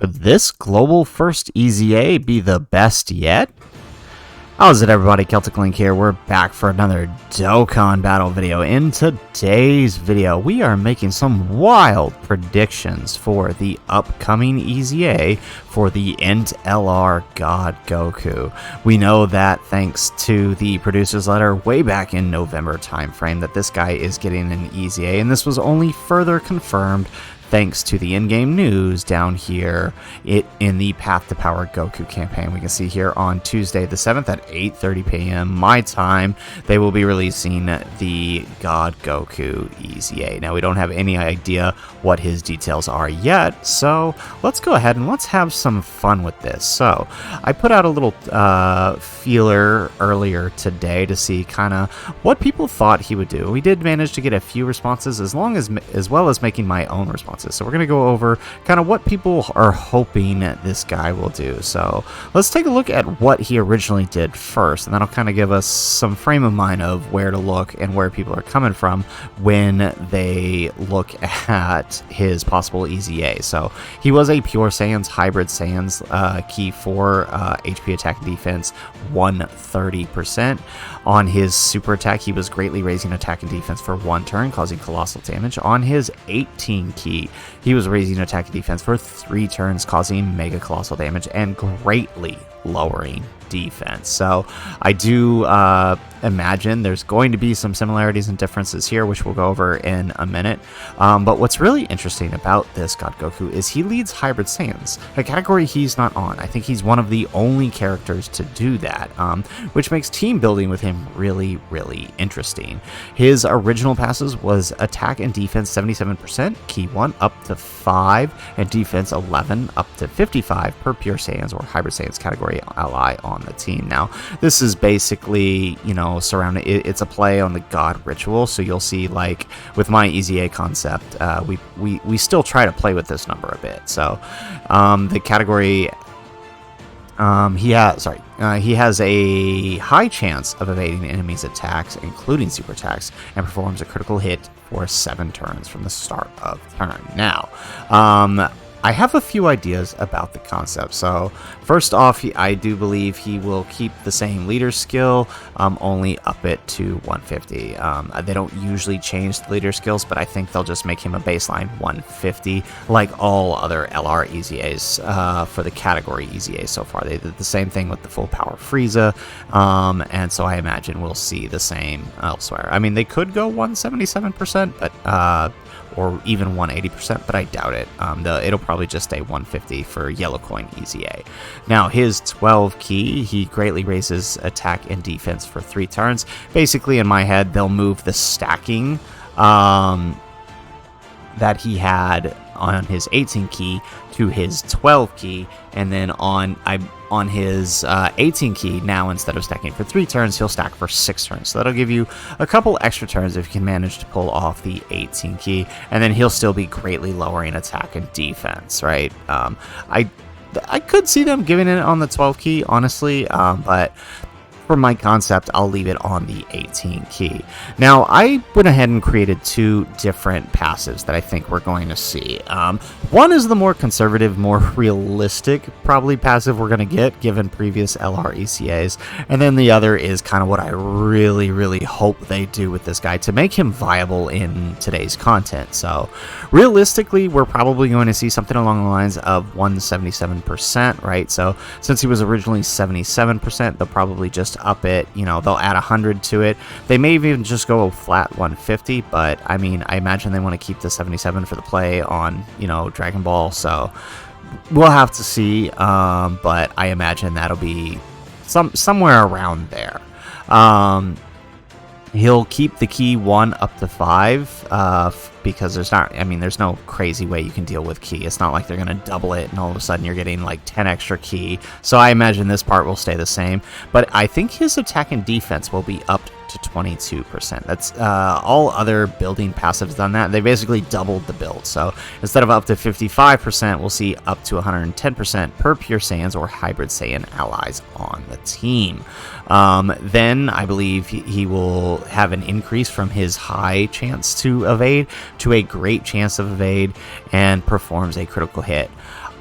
Could this global first EZA be the best yet? How's it, everybody? Celtic Link here. We're back for another Dokkan battle video. In today's video, we are making some wild predictions for the upcoming EZA for the INT LR God Goku. We know that thanks to the producer's letter way back in November timeframe that this guy is getting an EZA, and this was only further confirmed thanks to the in-game news down here in the Path to Power Goku campaign. We can see here on Tuesday the 7th at 8:30 p.m. my time, they will be releasing the God Goku EZA. Now, we don't have any idea what his details are yet, so let's go ahead and let's have some fun with this. So, I put out a little feeler earlier today to see kind of what people thought he would do. We did manage to get a few responses as well as making my own responses. So we're going to go over kind of what people are hoping this guy will do. So let's take a look at what he originally did first, and that'll kind of give us some frame of mind of where to look and where people are coming from when they look at his possible EZA. So he was a Pure Saiyans, Hybrid Saiyans, key 4, HP attack and defense 130%. On his super attack, he was greatly raising attack and defense for 1 turn, causing colossal damage. On his 18 key, he was raising attack and defense for 3 turns, causing mega colossal damage and greatly lowering defense. So I do imagine there's going to be some similarities and differences here, which we'll go over in a minute. But what's really interesting about this God Goku is he leads Hybrid Saiyans, a category he's not on. I think he's one of the only characters to do that, which makes team building with him really, really interesting. His original passes was attack and defense 77%, key 1 up to 5, and defense 11 up to 55 per Pure Saiyans or Hybrid Saiyans category ally on the team. Now, this is basically, surrounding it's a play on the God ritual. So you'll see, like with my EZA concept, we still try to play with this number a bit. So the category he has a high chance of evading enemies' attacks, including super attacks, and performs a critical hit for 7 turns from the start of turn. Now, I have a few ideas about the concept. So first off, I do believe he will keep the same leader skill, only up it to 150. They don't usually change the leader skills, but I think they'll just make him a baseline 150, like all other LR EZAs for the category EZA so far. They did the same thing with the full power Frieza, and so I imagine we'll see the same elsewhere. I mean, they could go 177%, but or even 180%, but I doubt it. It'll probably just stay 150 for Yellow Coin EZA. Now, his 12 key, he greatly raises attack and defense for 3 turns. Basically, in my head, they'll move the stacking that he had on his 18 key to his 12 key, and then on his 18 key, now instead of stacking for 3 turns, he'll stack for 6 turns. So that'll give you a couple extra turns if you can manage to pull off the 18 key, and then he'll still be greatly lowering attack and defense, right? I could see them giving it on the 12 key, honestly, but for my concept, I'll leave it on the 18 key. Now, I went ahead and created 2 different passives that I think we're going to see. One is the more conservative, more realistic, probably passive we're going to get, given previous LR ECAs. And then the other is kind of what I really, really hope they do with this guy to make him viable in today's content. So, realistically, we're probably going to see something along the lines of 177%, right? So, since he was originally 77%, they'll probably just up it, they'll add 100 to it. They may even just go flat 150, but I mean, I imagine they want to keep the 77 for the play on, Dragon Ball, so we'll have to see, but I imagine that'll be somewhere around there. He'll keep the key 1 up to 5, because there's no crazy way you can deal with key. It's not like they're going to double it and all of a sudden you're getting like 10 extra key. So I imagine this part will stay the same, but I think his attack and defense will be upped to 22%. That's all other building passives done that. They basically doubled the build. So instead of up to 55%, we'll see up to 110% per Pure Saiyans or Hybrid Saiyan allies on the team. Then I believe he will have an increase from his high chance to evade to a great chance of evade and performs a critical hit.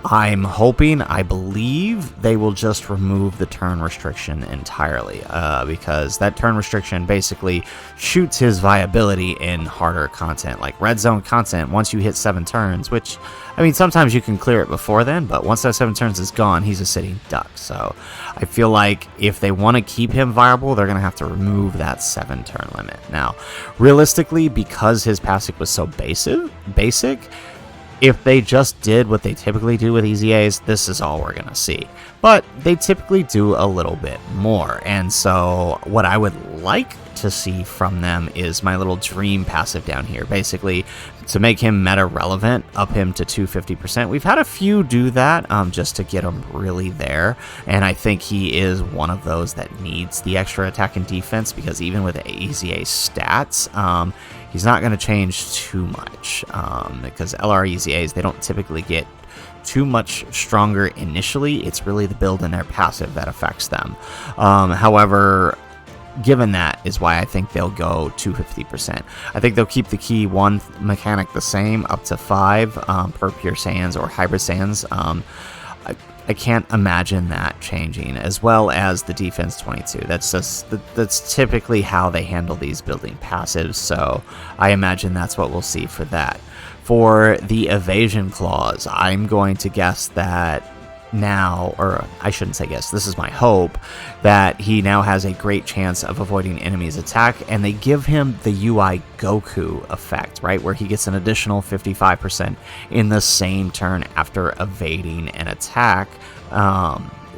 I'm hoping, I believe, they will just remove the turn restriction entirely, because that turn restriction basically shoots his viability in harder content, like red zone content. Once you hit 7 turns, which, I mean, sometimes you can clear it before then, but once that 7 turns is gone, he's a sitting duck. So I feel like if they want to keep him viable, they're going to have to remove that 7 turn limit. Now, realistically, because his passive was so basic, if they just did what they typically do with EZAs, this is all we're going to see. But they typically do a little bit more. And so what I would like to see from them is my little dream passive down here. Basically, to make him meta relevant, up him to 250%. We've had a few do that just to get him really there. And I think he is one of those that needs the extra attack and defense, because even with EZA stats, he's not going to change too much, because LR EZAs, they don't typically get too much stronger initially. It's really the build and their passive that affects them. However, given that is why I think they'll go 250%. I think they'll keep the key 1 mechanic the same, up to 5 per pure Saiyans or hybrid Saiyans. I can't imagine that changing, as well as the defense 22. That's typically how they handle these building passives, so I imagine that's what we'll see for that. For the evasion clause, I'm going to guess that now, or I shouldn't say guess, this is my hope, that he now has a great chance of avoiding enemies' attack, and they give him the UI Goku effect, right, where he gets an additional 55% in the same turn after evading an attack,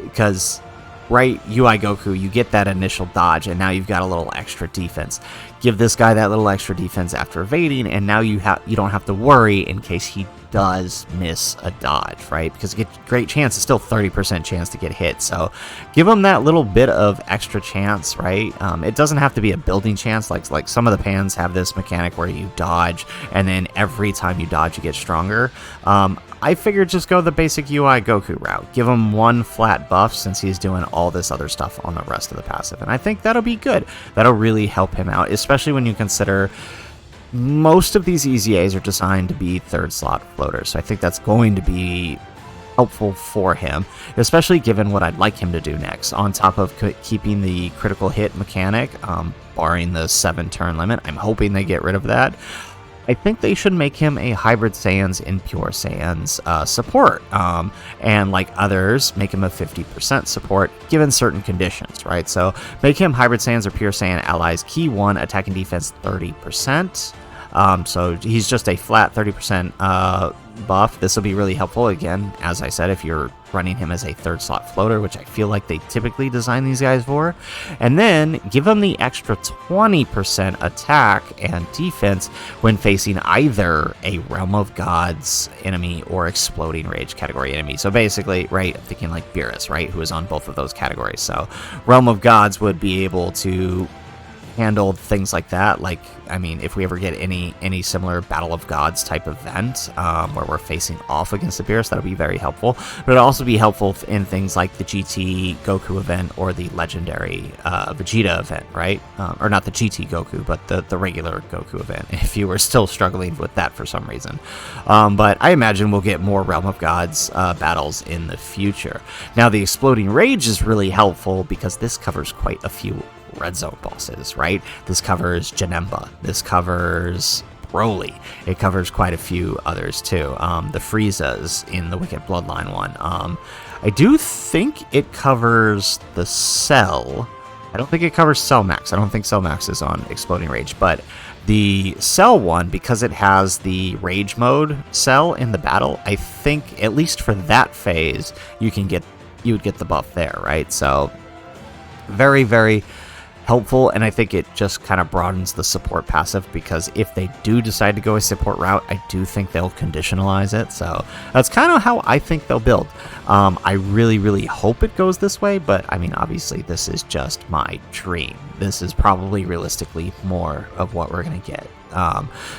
because right, UI Goku, you get that initial dodge, and now you've got a little extra defense. Give this guy that little extra defense after evading, and now you don't have to worry in case he does miss a dodge, right? Because you get great chance, it's still 30% chance to get hit. So give him that little bit of extra chance, right? It doesn't have to be a building chance, like some of the pans have this mechanic where you dodge, and then every time you dodge, you get stronger. I figured just go the basic UI Goku route. Give him 1 flat buff since he's doing all this other stuff on the rest of the passive. And I think that'll be good. That'll really help him out, especially when you consider most of these EZAs are designed to be 3rd slot floaters. So I think that's going to be helpful for him, especially given what I'd like him to do next. On top of keeping the critical hit mechanic, barring the 7 turn limit, I'm hoping they get rid of that. I think they should make him a hybrid Saiyans and pure Saiyans support, and like others, make him a 50% support given certain conditions, right? So make him hybrid Saiyans or pure Saiyan allies, key 1, attack and defense 30%. So he's just a flat 30% buff. This will be really helpful, again, as I said, if you're running him as a 3rd slot floater, which I feel like they typically design these guys for. And then give him the extra 20% attack and defense when facing either a Realm of Gods enemy or Exploding Rage category enemy. So basically, right, I'm thinking like Beerus, right, who is on both of those categories. So Realm of Gods would be able to handle things like that. Like, I mean, if we ever get any similar Battle of Gods type event where we're facing off against the Beerus, that'll be very helpful. But it'll also be helpful in things like the GT Goku event or the legendary Vegeta event, right? Or not the GT Goku, but the regular Goku event, if you were still struggling with that for some reason. But I imagine we'll get more Realm of Gods battles in the future. Now, the Exploding Rage is really helpful because this covers quite a few red zone bosses, right? This covers Janemba. This covers Broly. It covers quite a few others too. The Friezas in the Wicked Bloodline one. I do think it covers the Cell. I don't think it covers Cell Max. I don't think Cell Max is on Exploding Rage, but the Cell one, because it has the Rage mode Cell in the battle, I think at least for that phase, you would get the buff there, right? So very, very helpful, and I think it just kind of broadens the support passive, because if they do decide to go a support route, I do think they'll conditionalize it. So that's kind of how I think they'll build. I really, really hope it goes this way, but I mean, obviously this is just my dream. This is probably realistically more of what we're going to get.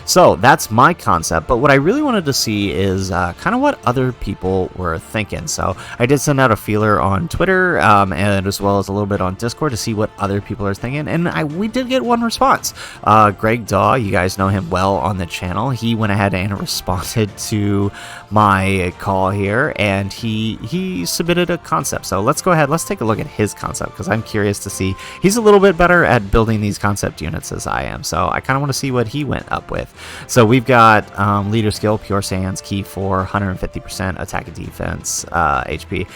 So that's my concept, but what I really wanted to see is kind of what other people were thinking. So I did send out a feeler on Twitter and as well as a little bit on Discord to see what other people are thinking, and we did get one response. Greg Daw, you guys know him well on the channel. He went ahead and responded to my call here, and he submitted a concept. So let's go ahead, let's take a look at his concept, because I'm curious to see. He's a little bit better at building these concept units as I am, so I kind of want to see what he went up with. So we've got leader skill, pure sands, key 4, 150% attack and defense, HP.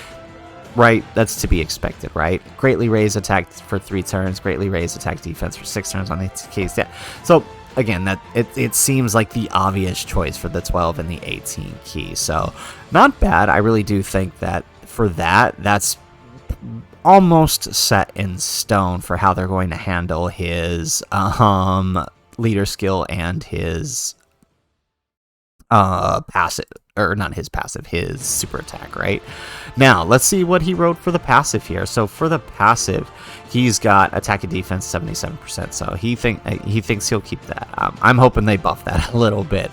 Right, that's to be expected, right? Greatly raise attack for 3 turns, greatly raise attack defense for 6 turns on the case. Yeah. So again, that it seems like the obvious choice for the 12 and the 18 key. So not bad. I really do think that for that's almost set in stone for how they're going to handle his leader skill and his passive, or not his passive, his super attack. Right now, let's see what he wrote for the passive here. So for the passive, he's got attack and defense 77%, so he thinks he'll keep that. I'm hoping they buff that a little bit.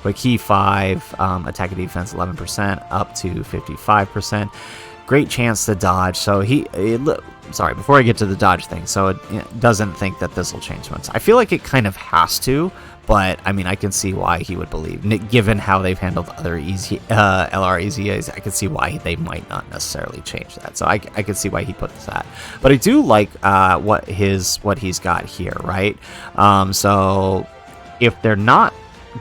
But key 5, attack and defense 11%, up to 55%. Great chance to dodge. So sorry, before I get to the dodge thing, so it doesn't think that this will change much. I feel like it kind of has to, but I mean, I can see why he would believe, given how they've handled other LR EZAs. I can see why they might not necessarily change that. So I can see why he put that. But I do like what he's got here, right? So if they're not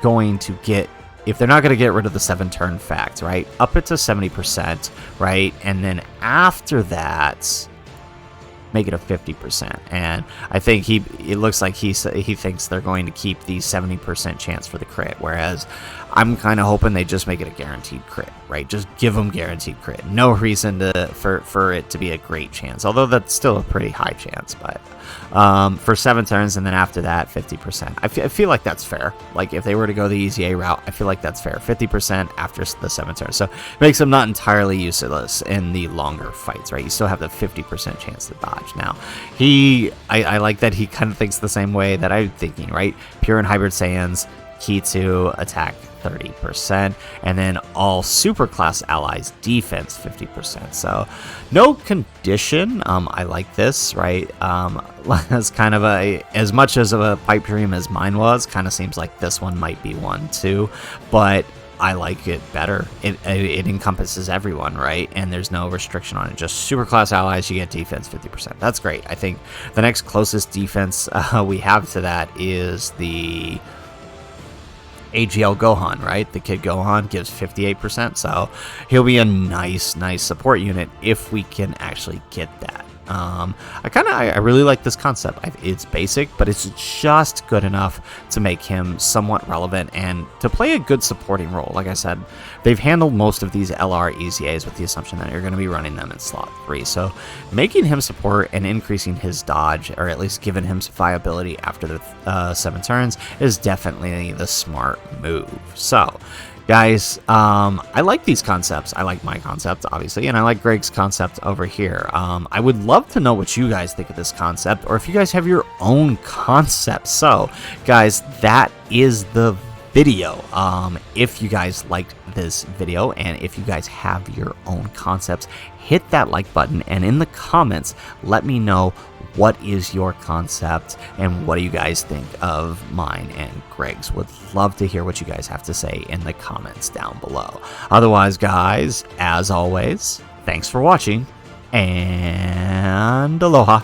going to get rid of the 7-turn fact, right? Up it to 70%, right? And then after that, make it a 50%. And I think it looks like he thinks they're going to keep the 70% chance for the crit, whereas I'm kind of hoping they just make it a guaranteed crit, right? Just give them guaranteed crit. No reason for it to be a great chance, although that's still a pretty high chance. But for 7 turns, and then after that, 50%. I feel like that's fair. Like if they were to go the EZA route, I feel like that's fair. 50% after the 7 turns, so it makes them not entirely useless in the longer fights, right? You still have the 50% chance to dodge. Now, I like that he kind of thinks the same way that I'm thinking, right? Pure and hybrid Saiyans, key 2, attack 30%, and then all superclass allies defense 50%. So no condition. I like this, right? As kind of as much as of a pipe dream as mine was, kind of seems like this one might be one too, but I like it better. It encompasses everyone, right? And there's no restriction on it. Just superclass allies, you get defense 50%. That's great. I think the next closest defense we have to that is the AGL Gohan, right? The Kid Gohan gives 58%, so he'll be a nice support unit if we can actually get that. I really like this concept. It's basic, but it's just good enough to make him somewhat relevant and to play a good supporting role. Like I said, they've handled most of these LR EZAs with the assumption that you're going to be running them in slot 3. So making him support and increasing his dodge, or at least giving him some viability after the 7 turns, is definitely the smart move. So guys, I like these concepts. I like my concept, obviously, and I like Greg's concept over here. I would love to know what you guys think of this concept, or if you guys have your own concept. So, guys, that is the video. If you guys liked this video, and if you guys have your own concepts, hit that like button, and in the comments, let me know what is your concept and what do you guys think of mine and Greg's. Would love to hear what you guys have to say in the comments down below. Otherwise, guys, as always, thanks for watching, and aloha.